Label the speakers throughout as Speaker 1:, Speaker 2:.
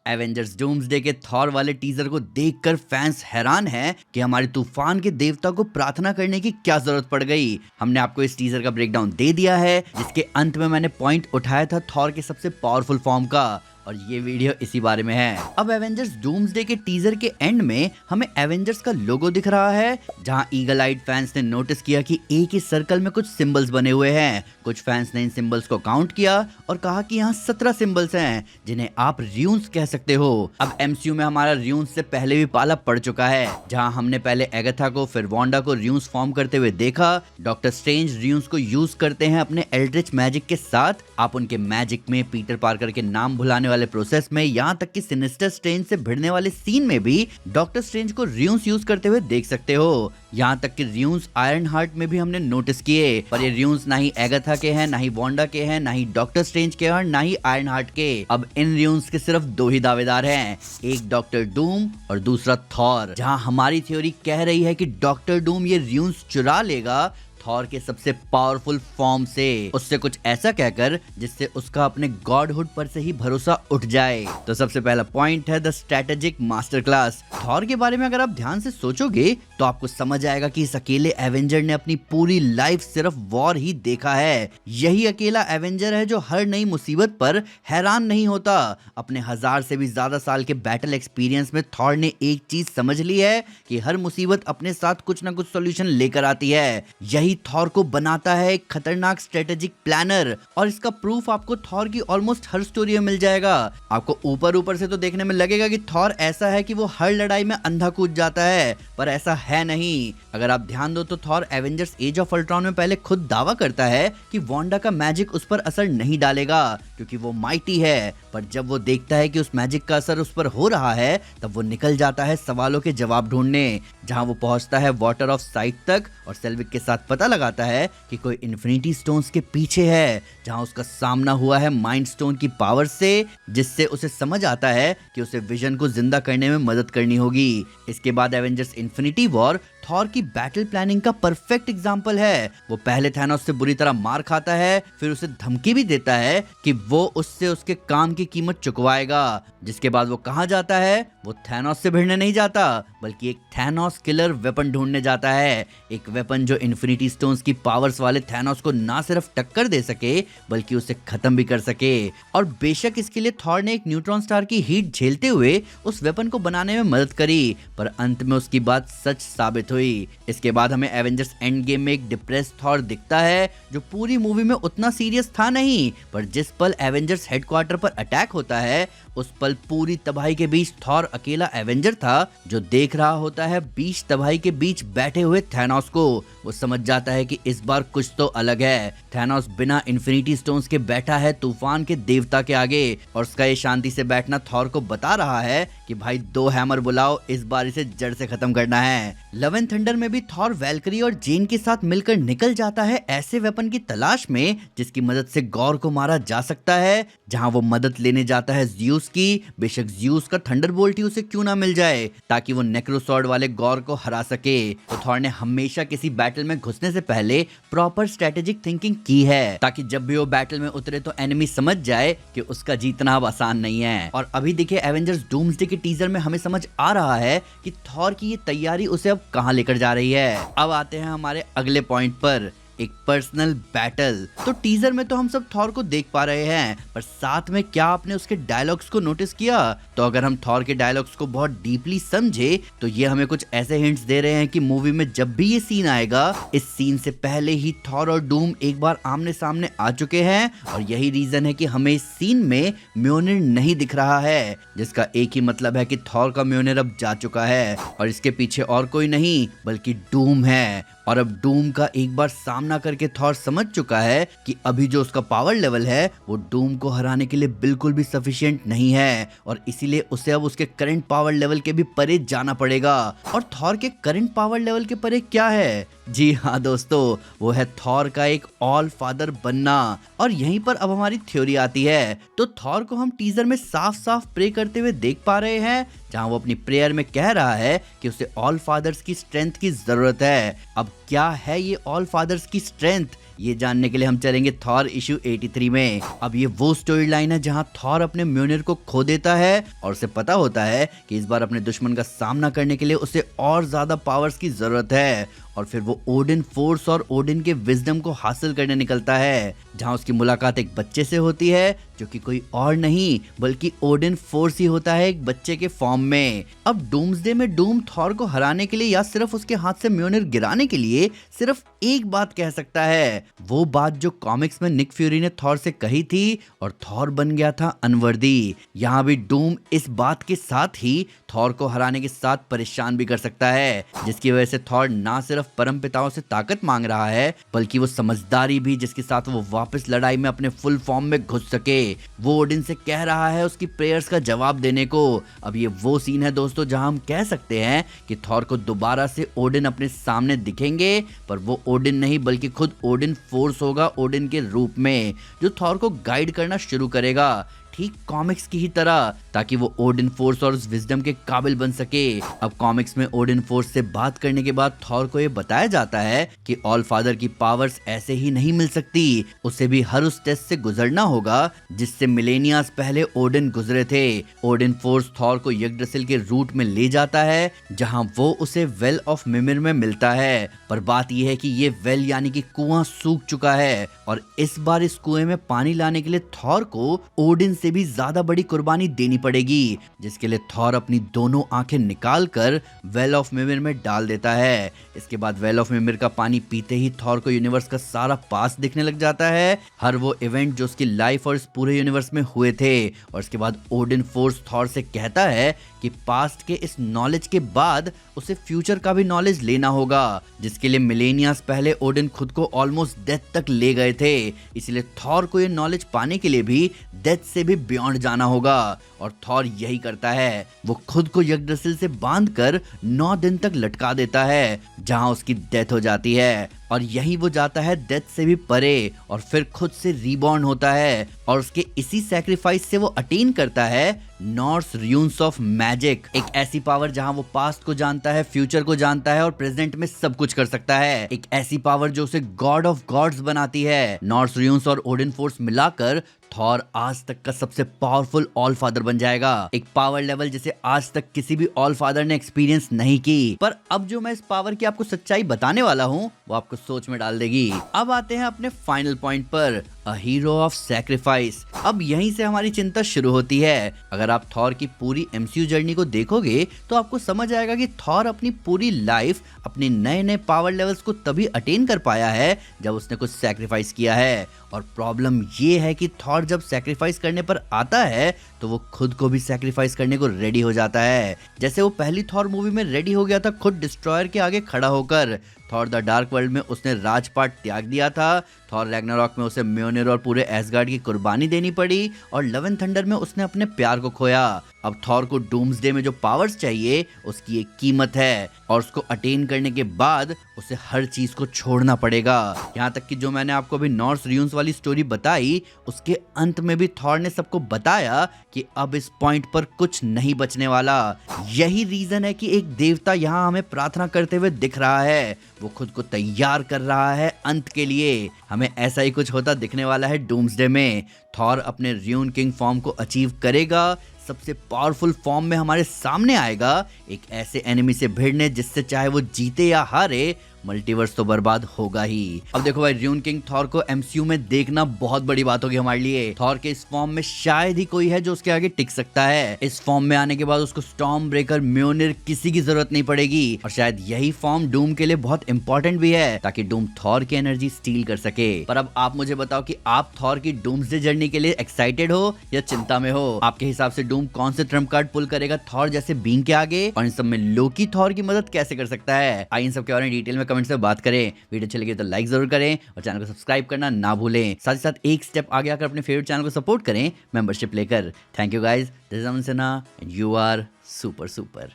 Speaker 1: Avengers doomsday के Thor वाले teaser को देखकर फैंस हैरान हैं कि हमारे तूफान के देवता को प्रार्थना करने की क्या जरूरत पड़ गई। हमने आपको इस टीजर का ब्रेकडाउन दे दिया है, जिसके अंत में मैंने पॉइंट उठाया था थॉर के सबसे पावरफुल फॉर्म का, और ये वीडियो इसी बारे में है। अब एवेंजर्स डूम्सडे के टीजर के एंड में हमें एवेंजर्स का लोगो दिख रहा है, जहां ईगल आइड फैंस ने नोटिस किया कि एक ही सर्कल में कुछ सिंबल्स बने हुए हैं। कुछ फैंस ने इन सिंबल्स को काउंट किया और कहा कि यहाँ 17 सिंबल्स हैं, जिन्हें आप र्यून्स कह सकते हो। अब एमसीयू में हमारा र्यून्स से पहले भी पाला पड़ चुका है, जहाँ हमने पहले एगाथा को फिर वांडा को र्यून्स फॉर्म करते हुए देखा। डॉक्टर स्ट्रेंज र्यून्स को यूज करते हैं अपने एल्ड्रिच मैजिक के साथ। आप उनके मैजिक में पीटर पार्कर के नाम भुलाने वाले प्रोसेस में, यहाँ तक कि सिनिस्टर स्ट्रेंज से भिड़ने वाले सीन में भी डॉक्टर स्ट्रेंज को र्यून्स यूज करते हुए देख सकते हो। यहाँ तक कि र्यून्स आयरन हार्ट में भी हमने नोटिस किए, पर ये र्यून्स ना ही एगाथा के हैं, ना ही वांडा के हैं, ना ही डॉक्टर स्ट्रेंज के हैं, ना ही आयरन हार्ट के। अब इन र्यून्स के सिर्फ 2 ही दावेदार हैं, एक डॉक्टर डूम और दूसरा थॉर। जहाँ हमारी थ्योरी कह रही है कि डॉक्टर डूम ये र्यून्स चुरा लेगा थॉर के सबसे पावरफुल फॉर्म से, उससे कुछ ऐसा कहकर जिससे उसका अपने गॉडहुड पर से ही भरोसा उठ जाए। तो सबसे पहला पॉइंट है the strategic master class. Thor के बारे में अगर आप ध्यान से सोचोगे तो आपको समझ आएगा कि इस अकेले एवेंजर ने अपनी पूरी लाइफ सिर्फ वॉर ही देखा है। यही अकेला एवेंजर है जो हर नई मुसीबत पर हैरान नहीं होता। अपने 1000 से भी ज्यादा साल के बैटल एक्सपीरियंस में थॉर ने एक चीज समझ ली है कि हर मुसीबत अपने साथ कुछ ना कुछ सॉल्यूशन लेकर आती है। यही थॉर को बनाता है एक खतरनाक स्ट्रेटेजिक प्लानर, और इसका प्रूफ आपको थॉर की ऑलमोस्ट हर स्टोरी में मिल जाएगा। आपको ऊपर से तो देखने में लगेगा कि थॉर ऐसा है कि वो हर लड़ाई में अंधा कूद जाता है, पर ऐसा है नहीं। अगर आप ध्यान दो तो Thor Avengers Age of Ultron में पहले खुद दावा करता है कि वांडा का मैजिक उस पर असर नहीं डालेगा क्योंकि वो माइटी है, पर जब वो देखता है कि उस मैजिक का असर उस पर हो रहा है तब वो निकल जाता है सवालों के जवाब ढूंढने। जहां वो पहुंचता है वाटर ऑफ साइट तक और सेल्विक के साथ पता लगाता है कि कोई इन्फिनिटी स्टोन्स के पीछे है, जहां उसका सामना हुआ है माइंड स्टोन की पावर से, जिससे उसे समझ आता है कि उसे विजन को जिंदा करने में मदद करनी होगी। इसके बाद एवेंजर्स इन्फिनिटी वॉर थॉर की बैटल प्लानिंग का परफेक्ट एग्जांपल है। वो पहले थैनोस से बुरी तरह मार खाता है, फिर उसे धमकी भी देता है कि वो उससे उसके काम की कीमत चुकवाएगा। जिसके बाद वो कहाँ जाता है? वो थैनोस से भिड़ने नहीं जाता, बल्कि एक थैनोस किलर वेपन ढूंढने जाता है। एक वेपन जो इन्फिनिटी स्टोन्स की पावर्स वाले थैनोस को ना सिर्फ टक्कर दे सके बल्कि उसे खत्म भी कर सके। और बेशक इसके लिए थॉर ने एक न्यूट्रॉन स्टार की हीट झेलते हुए उस वेपन को बनाने में मदद करी, पर अंत में उसकी बात सच साबित हुई। इसके बाद हमें एवेंजर्स एंड गेम में एक डिप्रेस्ड थॉर दिखता है, जो पूरी मूवी में उतना सीरियस था नहीं, पर जिस पल एवेंजर्स हेडक्वार्टर पर अटैक होता है उस पल पूरी तबाही के बीच थॉर अकेला एवेंजर था, जो देख रहा होता है बीच तबाही के बीच बैठे हुए थैनोस को। वो समझ जाता है कि इस बार कुछ तो अलग है। थैनोस बिना इन्फिनिटी स्टोन्स के बैठा है तूफान के देवता के आगे, और उसका ये शांति से बैठना थॉर को बता रहा है कि भाई 2 हैमर बुलाओ, इस बार इसे जड़ से खत्म करना है। लव एंड थंडर में भी थॉर वैल्करी और जेन के साथ मिलकर निकल जाता है ऐसे वेपन की तलाश में जिसकी मदद से गॉर को मारा जा सकता है। जहां वो मदद लेने जाता है ज़्यूस की, बेशक ज़्यूस का थंडरबोल्ट ही उसे क्यों ना मिल जाए, ताकि वो नेक्रोसॉर्ड वाले गॉर को हरा सके। तो थॉर ने हमेशा किसी बैटल में घुसने से पहले प्रॉपर स्ट्रेटेजिक थिंकिंग की है, ताकि जब भी वो बैटल में उतरे तो एनिमी समझ जाए कि उसका जीतना अब आसान नहीं है। और अभी देखिए एवेंजर्स डूम्सडे के टीजर में हमें समझ आ रहा है कि थॉर की ये तैयारी उसे अब कहां लेकर जा रही है। अब आते हैं हमारे अगले पॉइंट पर, एक पर्सनल बैटल। तो टीजर में तो हम सब थॉर को देख पा रहे हैं, पर साथ में क्या आपने उसके डायलॉग्स को नोटिस किया? तो अगर हम थॉर के डायलॉग्स को बहुत डीपली समझे तो ये हमें कुछ ऐसे हिंट्स दे रहे हैं कि मूवी में जब भी ये सीन आएगा, इस सीन से पहले ही थॉर और डूम एक बार आमने सामने आ चुके हैं, और यही रीजन है कि हमें इस सीन में म्योनिर नहीं दिख रहा है, जिसका एक ही मतलब है कि थॉर का म्योनिर अब जा चुका है, और इसके पीछे और कोई नहीं बल्कि डूम है। और अब डूम का एक बार सामना करके थॉर समझ चुका है कि अभी जो उसका पावर लेवल है वो डूम को हराने के लिए बिल्कुल भी सफिशिएंट नहीं है, और इसीलिए उसे अब उसके करंट पावर लेवल के भी परे जाना पड़ेगा। और थॉर के करंट पावर लेवल के परे क्या है? जी हाँ दोस्तों, वो है थॉर का एक ऑल फादर बनना। और यहीं पर अब हमारी थ्योरी आती है। तो थॉर को हम टीजर में साफ साफ प्रे करते हुए देख पा रहे हैं, जहां वो अपनी प्रेयर में कह रहा है कि उसे ऑल फादर्स की स्ट्रेंथ की जरूरत है। अब क्या है ये ऑल फादर्स की की स्ट्रेंथ, ये जानने के लिए हम चलेंगे थॉर इशू 83 में। अब ये वो स्टोरी लाइन है जहां थॉर अपने म्योनिर को खो देता है और उसे पता होता है कि इस बार अपने दुश्मन का सामना करने के लिए उसे और ज्यादा पावर्स की जरूरत है, और फिर वो ओडिन फोर्स और ओडिन के विजडम को हासिल करने निकलता है, जहां उसकी मुलाकात एक बच्चे से होती है जो कि कोई और नहीं बल्कि ओडिन फोर्स ही होता है, एक बच्चे के फॉर्म में। अब डूम्सडे में डूम थॉर को हराने के लिए या सिर्फ उसके हाथ से म्योनिर गिराने के लिए सिर्फ एक बात कह सकता है, वो बात जो कॉमिक्स में निक फ्यूरी ने थॉर से कही थी और थॉर बन गया था अनवर्दी। यहाँ भी डूम इस बात के साथ ही थॉर को हराने के साथ परेशान भी कर सकता है, जिसकी वजह से थॉर ना सिर्फ परम पिताओं से ताकत मांग रहा है बल्कि वो समझदारी भी जिसके साथ वो वापस लड़ाई में अपने फुल फॉर्म में घुस सके। वो ओडिन से कह रहा है उसकी प्रेयर्स का जवाब देने को। अब ये वो सीन है दोस्तों जहां हम कह सकते हैं कि थॉर को दोबारा से ओडिन अपने सामने दिखेंगे, पर वो ओडिन नहीं बल्कि खुद ओडिन फोर्स होगा ओडिन के रूप में, जो थॉर को गाइड करना शुरू करेगा ठीक कॉमिक्स की ही तरह, ताकि वो ओडिन फोर्स और उस विजडम के काबिल बन सके। अब कॉमिक्स में ओडिन फोर्स से बात करने के बाद थॉर को ये बताया जाता है कि ऑल फादर की पावर्स ऐसे ही नहीं मिल सकती, उसे भी हर उस टेस्ट से गुजरना होगा जिससे मिलेनियास पहले ओडिन गुजरे थे। ओडिन फोर्स थॉर को यग्drasil के रूट में ले जाता है जहां वो उसे वेल ऑफ मिमिर में मिलता है, पर बात यह है कि ये वेल यानी कि कुआं सूख चुका है और इस बार इस कुएं में पानी लाने के लिए थॉर को ओडिन से भी ज्यादा बड़ी कुर्बानी देनी पड़ेगी, जिसके लिए थॉर अपनी दोनों आंखें निकालकर वेल ऑफ मिमिर में डाल देता है। इसके बाद वेल ऑफ मिमिर का पानी पीते ही थॉर को यूनिवर्स का सारा पास्ट दिखने लग जाता है, हर वो इवेंट जो उसकी लाइफ और इस पूरे यूनिवर्स में हुए थे। और इसके बाद ओडिन फोर्स थॉर से कहता है कि पास्ट के इस नॉलेज के बाद उसे फ्यूचर का भी नॉलेज लेना होगा, जिसके लिए मिलेनियास पहले ओडिन खुद को ऑलमोस्ट डेथ तक ले गए थे, इसलिए थॉर को ये नॉलेज पाने के लिए भी डेथ से भी बियॉन्ड जाना होगा। और थॉर यही करता है, वो खुद को यग्drasil से बांधकर 9 दिन तक लटका देता है जहां उसकी डेथ हो जाती है, और यही वो जाता है डेथ से भी परे और फिर खुद से रीबॉर्न होता है, और उसके इसी सैक्रिफाइस से वो अटेन करता है नॉर्स र्यून्स ऑफ मैजिक, एक ऐसी पावर जहां वो पास्ट को जानता है, फ्यूचर को जानता है और प्रेजेंट में सब कुछ कर सकता है, एक ऐसी पावर जो उसे गॉड ऑफ गॉड्स बनाती है। नॉर्स र्यून्स और ओडिन फोर्स मिलाकर थॉर आज तक का सबसे पावरफुल ऑल फादर बन जाएगा, एक पावर लेवल जिसे आज तक किसी भी ऑल फादर ने एक्सपीरियंस नहीं की। पर अब जो मैं इस पावर की आपको सच्चाई बताने वाला हूँ वो आपको सोच में डाल देगी। अब आते हैं अपने फाइनल पॉइंट पर, अ हीरो ऑफ सैक्रिफाइस। अब यहीं से हमारी चिंता शुरू होती है। अगर आप थॉर की पूरी MCU जर्नी को देखोगे तो आपको समझ आएगा कि थॉर अपनी पूरी लाइफ अपने नए नए पावर लेवल्स को तभी अटेन कर पाया है जब उसने कुछ सैक्रिफाइस किया है, और प्रॉब्लम ये है कि थॉर जब सैक्रिफाइस करने पर आता है तो वो खुद को भी सैक्रिफाइस करने को रेडी हो जाता है, जैसे वो पहली थॉर मूवी में रेडी हो गया था खुद डिस्ट्रॉयर के आगे खड़ा होकर। थॉर द डार्क वर्ल्ड में उसने राजपाट त्याग दिया था, थॉर रैग्नारॉक में उसे म्योनिर और पूरे एसगार्ड की कुर्बानी देनी पड़ी, और लव एंड थंडर में उसने अपने प्यार को खोया। अब थॉर को डूम्सडे में जो पावर्स चाहिए उसकी एक कीमत है, और उसको अटेन करने के बाद उसे हर चीज को छोड़ना पड़ेगा। यहाँ तक कि जो मैंने आपको अभी नॉर्स र्यून्स वाली स्टोरी बताई उसके अंत में भी थॉर ने सबको बताया कि अब इस पॉइंट पर कुछ नहीं बचने वाला। यही रीजन है कि एक देवता यहाँ हमें प्रार्थना करते हुए दिख रहा है, वो खुद को तैयार कर रहा है अंत के लिए। हमें ऐसा ही कुछ होता दिखने वाला है डूम्सडे में। थॉर अपने र्यून किंग फॉर्म को अचीव करेगा, सबसे पावरफुल फॉर्म में हमारे सामने आएगा, एक ऐसे एनिमी से भिड़ने जिससे चाहे वो जीते या हारे मल्टीवर्स तो बर्बाद होगा ही। अब देखो भाई, र्यून किंग थॉर को MCU में देखना बहुत बड़ी बात होगी हमारे लिए। थॉर के इस फॉर्म में शायद ही कोई है जो उसके आगे टिक सकता है। इस फॉर्म में आने के बाद उसको स्टॉर्म ब्रेकर, म्योनिर किसी की जरूरत नहीं पड़ेगी, और शायद यही फॉर्म डूम के लिए बहुत इंपॉर्टेंट भी है ताकि डूम थॉर की एनर्जी स्टील कर सके। पर अब आप मुझे बताओ कि आप थॉर की डूम्सडे जर्नी के लिए एक्साइटेड हो या चिंता में हो? आपके हिसाब से डूम कौन से ट्रम्प कार्ड पुल करेगा थॉर जैसे बीइंग के आगे, और इन सब में लोकी थॉर की मदद कैसे कर सकता है? आइए इन सब के बारे में डिटेल में कमेंट्स में बात करें। वीडियो अच्छी लगी तो लाइक जरूर करें और चैनल को सब्सक्राइब करना ना भूलें। साथ ही साथ एक स्टेप आगे आकर अपने फेवरेट चैनल को सपोर्ट करें मेंबरशिप लेकर। Thank you guys, this is Aman Sinha and you are super super.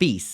Speaker 1: Piece.